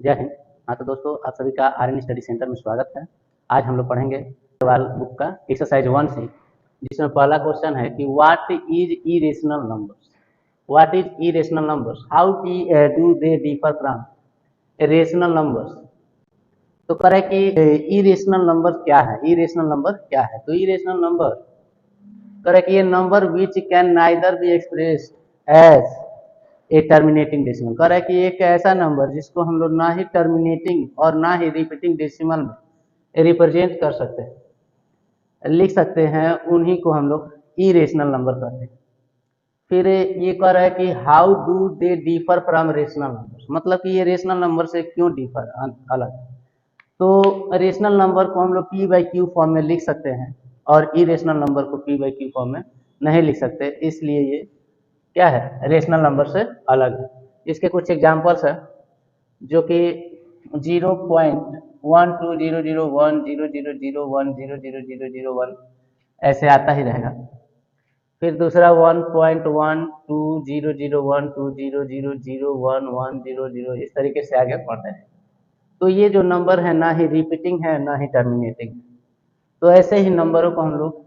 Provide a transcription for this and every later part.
जय हिंद। हाँ तो दोस्तों, आप सभी का आर्यन स्टडी सेंटर में स्वागत है। आज हम लोग पढ़ेंगे सवाल बुक का एक्सरसाइज 1 से, जिसमें पहला क्वेश्चन है कि what is irrational numbers. What is irrational numbers, how do they differ from rational numbers. तो कह रहे हैं कि इरेशनल नंबर क्या है। इरेशनल नंबर क्या है? तो इरेशनल नंबर कह रहे हैं कि ये number which can neither be expressed as a terminating decimal. कह रहा है कि एक ऐसा नंबर जिसको हम लोग ना ही टर्मिनेटिंग और ना ही रिपीटिंग डेसिमल में रिप्रेजेंट कर सकते हैं, लिख सकते हैं, उन्हीं को हम लोग इरेशनल नंबर कहते हैं। फिर ये कह रहा है कि how do they differ from rational number, मतलब कि ये रेशनल नंबर से क्यों डिफर अलग। तो रेशनल नंबर को हम लोग पी बाई क्यू फॉर्म में लिख सकते हैं और इरेशनल नंबर को पी बाई क्यू फॉर्म में नहीं लिख सकते, इसलिए ये क्या है, रेशनल नंबर से अलग है। इसके कुछ एग्जाम्पल्स है जो कि 0.12001000100001 ऐसे आता ही रहेगा। फिर दूसरा 1.120012001100 इस तरीके से आगे बढ़ते हैं। तो ये जो नंबर है ना ही रिपीटिंग है ना ही टर्मिनेटिंग है, तो ऐसे ही नंबरों को हम लोग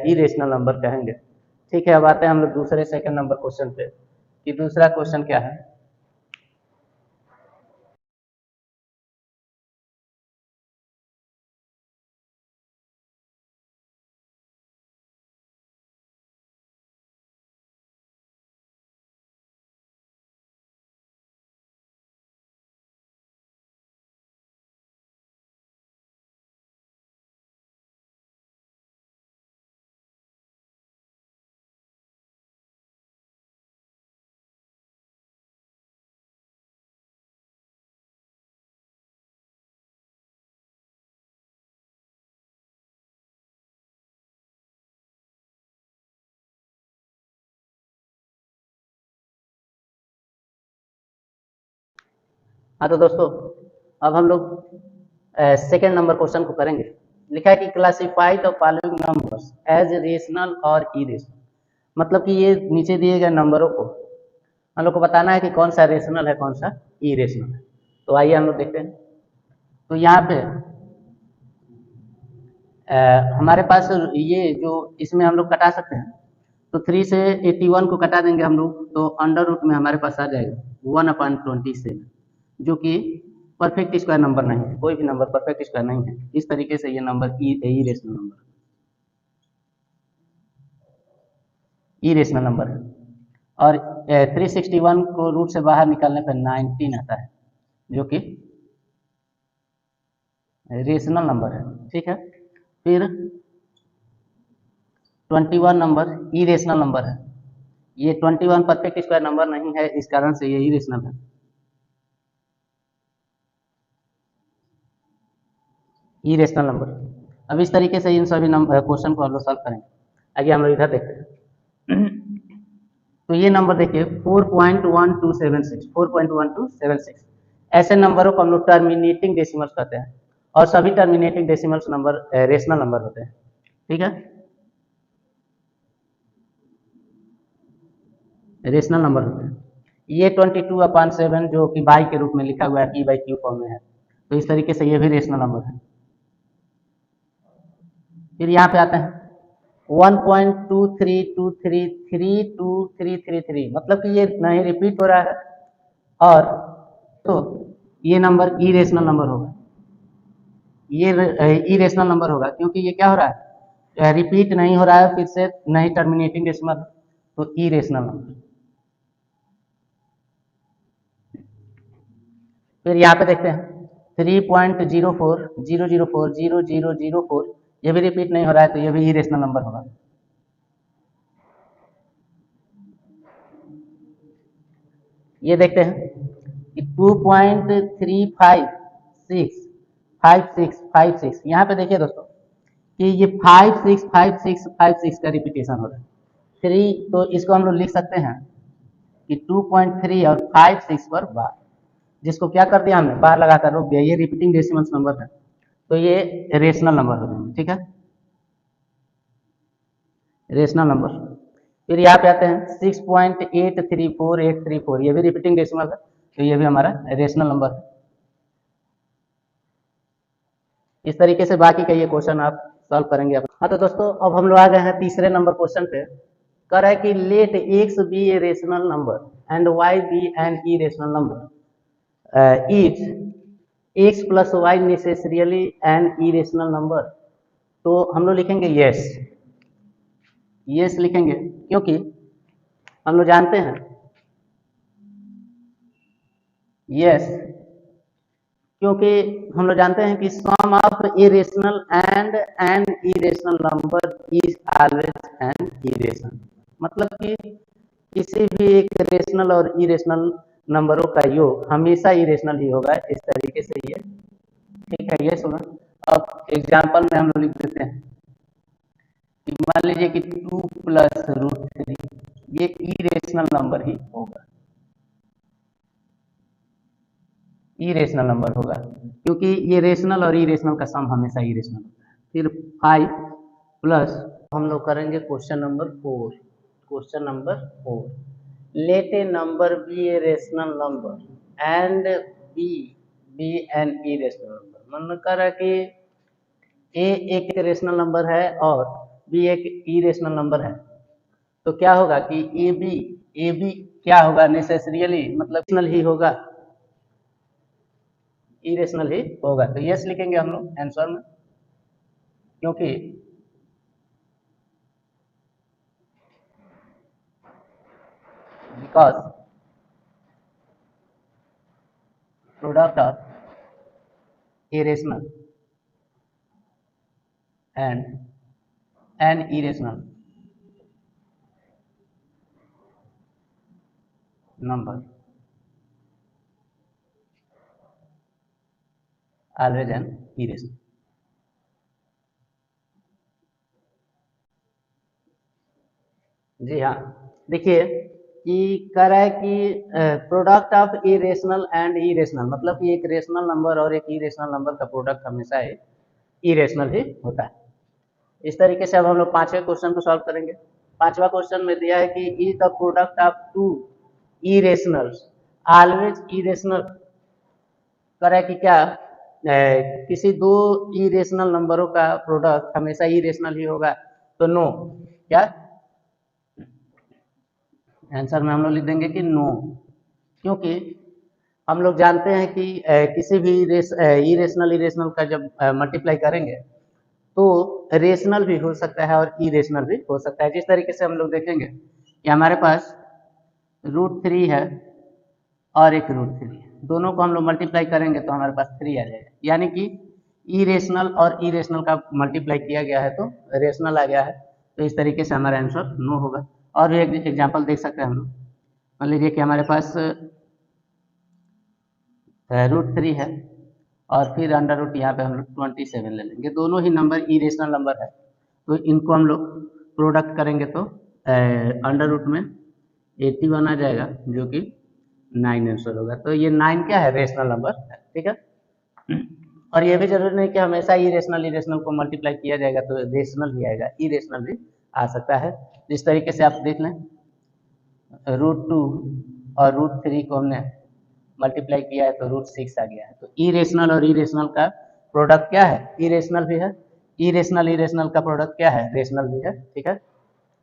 इरेशनल नंबर कहेंगे। ठीक है, अब आते हैं हम लोग दूसरे सेकंड नंबर क्वेश्चन पे कि दूसरा क्वेश्चन क्या है। हाँ तो दोस्तों, अब हम लोग सेकेंड नंबर क्वेश्चन को करेंगे। लिखा है कि classify the following numbers as rational और इरेशनल, मतलब कि ये नीचे दिए गए नंबरों को हम लोग को बताना है कि कौन सा रेशनल है कौन सा इरेशनल है। तो आइए हम लोग देखते हैं। तो यहाँ पे हमारे पास ये जो इसमें हम लोग कटा सकते हैं, तो 3 से 81 को कटा देंगे हम लोग, तो अंडर रूट में हमारे पास आ जाएगा 1/27, जो कि परफेक्ट स्क्वायर नंबर नहीं है। कोई भी नंबर परफेक्ट स्क्वायर नहीं है। इस तरीके से ये नंबर इरेशनल नंबर है। और 361 को रूट से बाहर निकालने पर 19 आता है, जो कि रेशनल नंबर है। ठीक है, फिर 21 नंबर इरेशनल नंबर है। ये 21 परफेक्ट स्क्वायर नंबर नहीं है, इस कारण से ये इरेशनल है। Irrational number. अब इस तरीके से इन सभी नंबर क्वेश्चन को हम लोग सॉल्व करेंगे। आगे हम लोग इधर देखते हैं। तो ये नंबर देखिए 4.1276 ऐसे नंबरों को हम लोग टर्मिनेटिंग डेसिमल्स कहते हैं, और सभी terminating decimals number rational number होते हैं। ठीक है, रेशनल नंबर होते हैं। ये 22/7 जो कि बाई के रूप में लिखा हुआ है, पी बाई क्यू फॉर्म में है, तो इस तरीके से ये भी रेशनल नंबर है। फिर यहाँ पे आते हैं 1.23233333, मतलब कि ये नहीं रिपीट हो रहा है, और तो ये नंबर इरेशनल नंबर होगा। ये इरेशनल नंबर होगा क्योंकि ये क्या हो रहा है, रिपीट नहीं हो रहा है, फिर से नहीं टर्मिनेटिंग डेसिमल, तो इरेशनल नंबर। फिर यहाँ पे देखते हैं 3.0400400004, ये भी रिपीट नहीं हो रहा है, तो ये भी इरेशनल नंबर होगा। ये देखते हैं कि 2.3565656, यहाँ पे देखिए दोस्तों कि ये 565656 का रिपीटेशन हो रहा है। 3, तो इसको हम लोग लिख सकते हैं कि 2.3 और 56 पर बार, जिसको क्या कर दिया हमने, बार लगाकर रोक दिया, ये रिपीटिंग डेसिमल्स नंबर है, तो ये रेशनल नंबर हो जाएंगे। ठीक है, रेशनल नंबर। फिर यहाँ पे आते हैं 6.834834, ये भी रिपीटिंग डेसिमल है, तो ये भी हमारा रेशनल नंबर है। इस तरीके से बाकी का ये क्वेश्चन आप सॉल्व करेंगे। हाँ तो दोस्तों अब हम लोग आ गए हैं तीसरे नंबर क्वेश्चन पे। कह रहा है कि let x be a rational number and y be an irrational number is x plus Y necessarily an irrational number. तो हम लोग लिखेंगे यस, यस लिखेंगे, क्योंकि हम लोग जानते हैं यस, क्योंकि हम लोग जानते हैं कि sum of irrational and an irrational number is always an irrational. मतलब कि किसी भी एक रेशनल और इरेशनल नंबरों का योग हमेशा इरेशनल ही होगा। इस तरीके से ये ठीक है, ये सुना। अब एग्जाम्पल में हम लोग लिख देते हैं कि मान लीजिए कि 2 प्लस रूट 3 ये इरेशनल नंबर ही होगा, इरेशनल नंबर होगा, क्योंकि ये रेशनल और इरेशनल का सम हमेशा इरेशनल होता है। फिर 5 प्लस हम लोग करेंगे question number 4। Question number 4, let a number B a rational number and B be an irrational number. मन कर रहा है कि ए एक रेशनल नंबर है और बी एक इरेशनल नंबर है, तो क्या होगा कि ए बी क्या होगा, नेसेसरियली मतलब रेशनल ही होगा, इरेशनल ही होगा। तो यस लिखेंगे हम लोग आंसर में, क्योंकि because product of irrational and an irrational number always an irrational. जी हाँ, देखिए कि कह रहा है कि product of irrational and irrational, मतलब कि एक रेशनल नंबर और एक इरेशनल नंबर का प्रोडक्ट हमेशा इरेशनल ही होता है। इस तरीके से अब हम लोग पांचवें क्वेश्चन को सॉल्व करेंगे। पांचवा क्वेश्चन में दिया है कि is the product of two irrationals always irrational. कह रहा है कि क्या किसी दो इरेशनल नंबरों का प्रोडक्ट हमेशा इरेशनल ही होगा, तो नो। क्या आंसर में हम लोग लिख देंगे कि नो, क्योंकि हम लोग जानते हैं कि किसी भी इरेशनल इरेशनल का जब मल्टीप्लाई करेंगे तो रेशनल भी हो सकता है और इरेशनल भी हो सकता है। जिस तरीके से हम लोग देखेंगे कि हमारे पास √3 है और एक √3 है, दोनों को हम लोग मल्टीप्लाई करेंगे तो हमारे पास 3 आ जाएगा, यानी कि इरेशनल और इरेशनल का मल्टीप्लाई किया गया है तो रेशनल आ गया है। तो इस तरीके से हमारा आंसर नो होगा। और भी एक एग्जाम्पल देख सकते हैं हम लोग। मान लीजिए कि हमारे पास √3 है और फिर अंडर रूट यहाँ पे हम लोग 27 ले लेंगे। दोनों ही नंबर इरेशनल नंबर है, तो इनको हम लोग प्रोडक्ट करेंगे तो अंडर रूट में 81 आ जाएगा, जो कि 9 आंसर होगा। तो ये 9 क्या है, रेशनल नंबर है। ठीक है, और ये भी जरूरी नहीं कि हमेशा इरेशनल को मल्टीप्लाई किया जाएगा तो रेशनल ही आएगा, इरेशनल भी आ सकता है। जिस तरीके से आप देख लें, √2 और √3 को हमने मल्टीप्लाई किया है तो √6 आ गया है। तो इरेशनल और इरेशनल का प्रोडक्ट क्या है, इरेशनल भी है। इरेशनल इरेशनल का प्रोडक्ट क्या है, रेशनल भी है। ठीक है,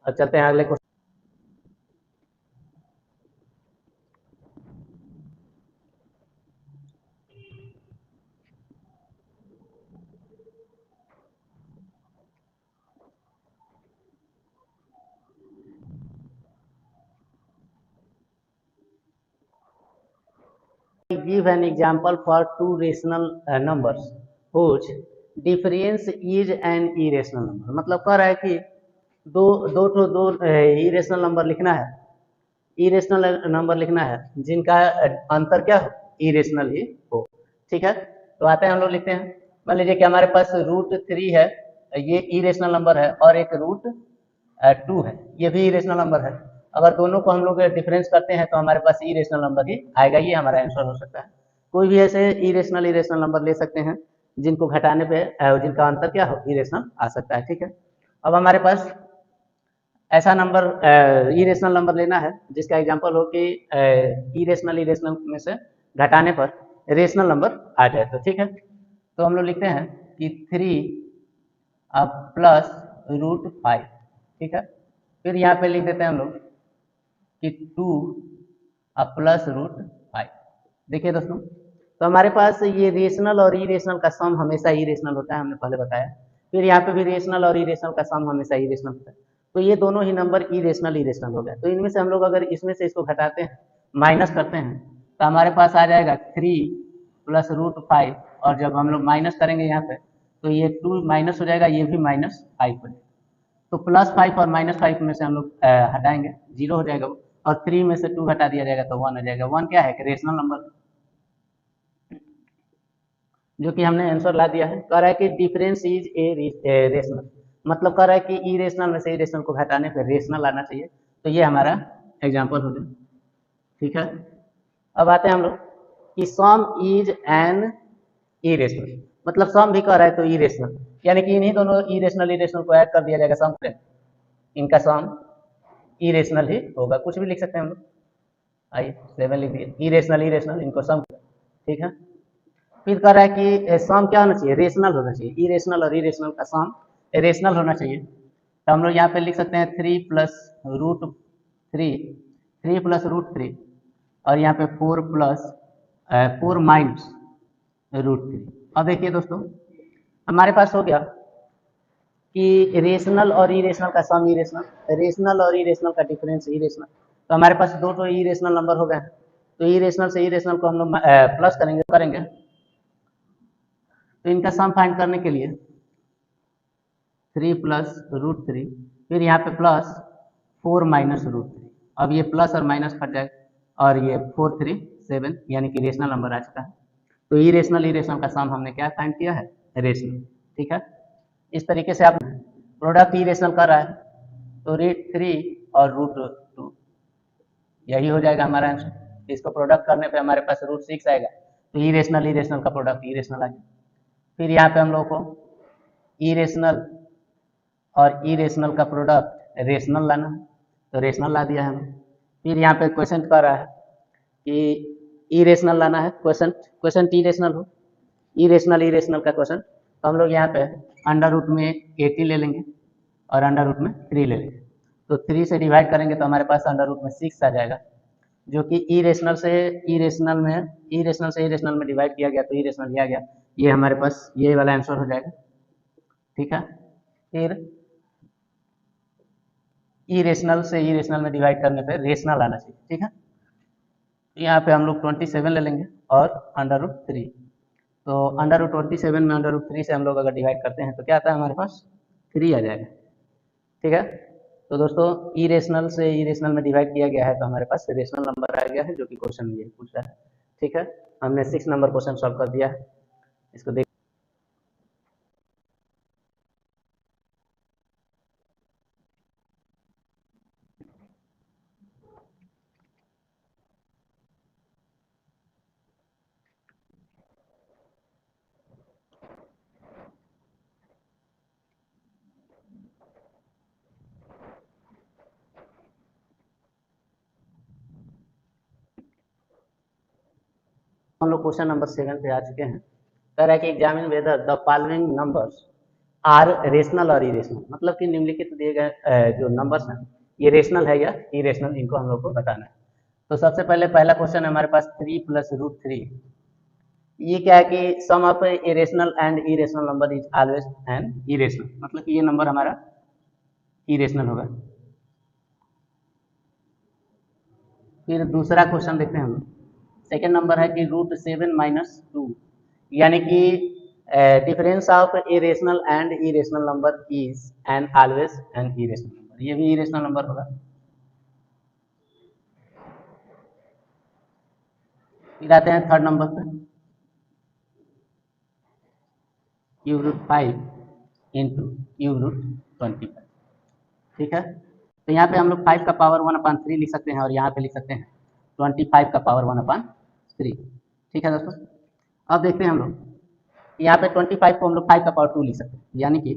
अब चलते हैं अगले question. Give an example for two rational numbers whose difference is an irrational number। मतलब कह रहा है कि दो इरेशनल नंबर लिखना है, इरेशनल नंबर लिखना है जिनका अंतर क्या हो, इरेशनल ही हो। ठीक है, तो आते हैं हम लोग लिखते हैं। मान लीजिए कि हमारे पास √3 है, ये इरेशनल नंबर है, और एक √2 है, ये भी इरेशनल नंबर है। अगर दोनों को हम लोग डिफरेंस करते हैं तो हमारे पास इरेशनल नंबर ही आएगा, ये हमारा आंसर हो सकता है। कोई भी ऐसे इरेशनल नंबर ले सकते हैं जिनको घटाने पे जिनका अंतर क्या हो, इरेशनल आ सकता है। ठीक है, अब हमारे पास ऐसा नंबर इरेशनल नंबर लेना है जिसका एग्जांपल हो कि इरेशनल में से घटाने पर रेशनल नंबर आ जाए। तो ठीक है, तो हम लोग लिखते हैं कि 3 अब प्लस रूट 5, ठीक है। फिर यहाँ पे लिख देते हैं हम लोग कि 2 अब प्लस रूट 5। देखिए दोस्तों, तो हमारे पास ये रेशनल और इरेशनल का सम हमेशा इरेशनल होता है, हमने पहले बताया। फिर यहाँ पे भी रेशनल और इरेशनल का सम हमेशा इरेशनल होता है। तो ये दोनों ही नंबर इरेशनल इरेशनल हो गया। तो इनमें से हम लोग अगर इसमें से इसको घटाते हैं, माइनस करते हैं, तो हमारे पास आ जाएगा 3 प्लस रूट 5। और जब हम लोग माइनस करेंगे यहाँ पे, तो ये 2 माइनस हो जाएगा, ये भी -5 हो जाएगा। तो +5 और -5 में से हम लोग हटाएंगे, 0 हो जाएगा वो। और 3 में से 2 हटा दिया जाएगा तो 1 हो जाएगा। 1 क्या है कि रेशनल नंबर, जो कि हमने आंसर ला दिया है। कह रहा है कि डिफरेंस इज ए रेशनल, मतलब कह रहा है कि इरेशनल में से इरेशनल को घटाने पर रेशनल आना चाहिए। तो ये हमारा एग्जाम्पल हो गया, ठीक है। अब आते हैं हम लोग कि सम इज एन इरेशनल, मतलब सम भी कह रहा है तो इरेशनल, यानी कि इन्हीं दोनों इरेशनल इरेशनल को ऐड कर दिया जाएगा सम पे, इनका सम इरेशनल ही होगा। कुछ भी लिख सकते हैं हम लोग, आइए 7 लिख दिए, इरेशनल इरेशनल इनको सम, ठीक है। फिर कह रहा है कि सम क्या होना चाहिए, रेशनल होना चाहिए। इरेशनल और इरेशनल का सम रेशनल होना चाहिए। तो हम लोग यहाँ पे लिख सकते हैं 3 प्लस रूट 3 और यहाँ पे 4 माइनस रूट 3। अब देखिए दोस्तों, हमारे पास हो गया कि रेशनल और इरेशनल का सम इरेशनल, रेशनल और इरेशनल का डिफरेंस इरेशनल। तो हमारे पास दो तो इरेशनल नंबर हो गए हैं। तो इरेशनल से इरेशनल को हम लोग प्लस करेंगे। तो इनका सम फाइंड करने के लिए 3 प्लस रूट 3, फिर यहाँ पे प्लस 4 माइनस रूट 3। अब ये प्लस और माइनस कट जाएगा और ये 4 3 7, यानी कि रेशनल नंबर आ चुका है। तो इरेशनल इरेशनल का सम हमने क्या फाइंड किया है, रेशनल, ठीक है। इस तरीके से आप प्रोडक्ट इरेशनल कर रहा है, तो रूट 3 और रूट 2 यही हो जाएगा हमारा आंसर। इसको प्रोडक्ट करने पे हमारे पास रूट 6 आएगा। तो इरेशनल इरेशनल का प्रोडक्ट इरेशनल आ गया। फिर यहाँ पे हम लोग को इरेशनल और इरेशनल का प्रोडक्ट रेशनल लाना है, तो रेशनल ला दिया है हमने। फिर यहाँ पे क्वेश्चन कर रहा है कि इरेशनल लाना है, क्वेश्चन इरेशनल हो, इरेशनल इरेशनल का क्वेश्चन। तो हम लोग यहाँ पे अंडर रूट में 80 ले लेंगे और अंडर रूट में 3 ले लेंगे। तो 3 से डिवाइड करेंगे तो हमारे पास अंडर रूट में 6 आ जाएगा, जो कि इरेशनल से इरेशनल में डिवाइड किया गया तो इरेशनल ही आ गया। ये हमारे पास ये वाला आंसर हो जाएगा, ठीक है। फिर इरेशनल से इरेशनल में डिवाइड करने पे रेशनल आना चाहिए, ठीक है। यहाँ पे हम लोग 27 ले लेंगे और अंडर रूट 3। तो अंडर रूट 27 में अंडर रूट 3 से हम लोग अगर डिवाइड करते हैं तो क्या आता है हमारे पास, 3 आ जाएगा, ठीक है। तो दोस्तों इरेशनल से इरेशनल में डिवाइड किया गया है तो हमारे पास रेशनल नंबर आ गया है, जो कि क्वेश्चन ये पूछ रहा है, ठीक है। हमने 6 नंबर क्वेश्चन सॉल्व कर दिया है। इसको देख हम लोग क्वेश्चन नंबर 7 पे आ चुके हैं। कह रहा है कि examine whether the following numbers are rational और इरेशनल, मतलब कि निम्नलिखित दिए गए जो नंबर्स हैं ये रेशनल है या इरेशनल, इनको हम लोग को बताना है। तो सबसे पहले पहला क्वेश्चन है हमारे पास 3 प्लस रूट 3। ये क्या है कि sum of irrational and irrational number is always an irrational, मतलब कि ये नंबर हमारा इरेशनल होगा। फिर दूसरा क्वेश्चन देखते हैं हम। सेकेंड नंबर है कि रूट 7 माइनस 2, यानी कि difference of a rational and irrational number is an always an irrational number, ये भी इरेशनल नंबर होगा। फिर आते हैं थर्ड नंबर पे, cube root 5 into cube root 25, ठीक है। तो यहाँ पे हम लोग 5 का पावर 1/3 लिख सकते हैं और यहाँ पे लिख सकते हैं 25 का पावर 1/3, ठीक है दोस्तों। अब देखते हैं हम लोग यहाँ पे 25 को हम लोग 5 का पावर 2 लिख सकते हैं, यानी कि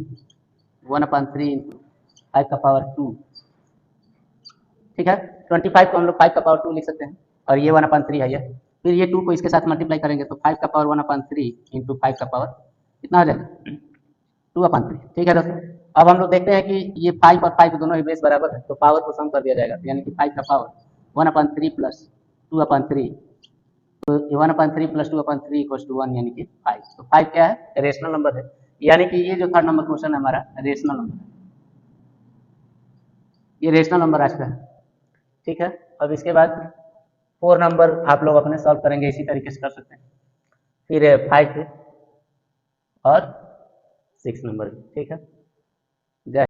1/3 इंटू 5 का पावर 2, ठीक है। 25 को हम लोग 5 का पावर 2 लिख सकते हैं और ये 1/3 है ये। फिर ये 2 को इसके साथ मल्टीप्लाई करेंगे तो 5 का पावर 1/3 इंटू 5 का पावर कितना हो जाएगा 2/3। ठीक है दोस्तों, अब हम लोग देखते हैं कि ये 5 और 5 दोनों ही बेस बराबर है, तो पावर को सम कर दिया जाएगा, यानी कि 5 का पावर 1/3 प्लस 2/3, तो 1/3 प्लस 2/3 इक्वल टू 1, यानी कि 5। तो 5 क्या है, रेशनल नंबर है, यानी कि ये जो थर्ड नंबर क्वेश्चन है हमारा रेशनल नंबर है, ये रेशनल नंबर आज का है। ठीक है, अब इसके बाद 4 नंबर आप लोग अपने सॉल्व करेंगे, इसी तरीके से कर सकते हैं, फिर 5 और 6 नंबर। ठीक है।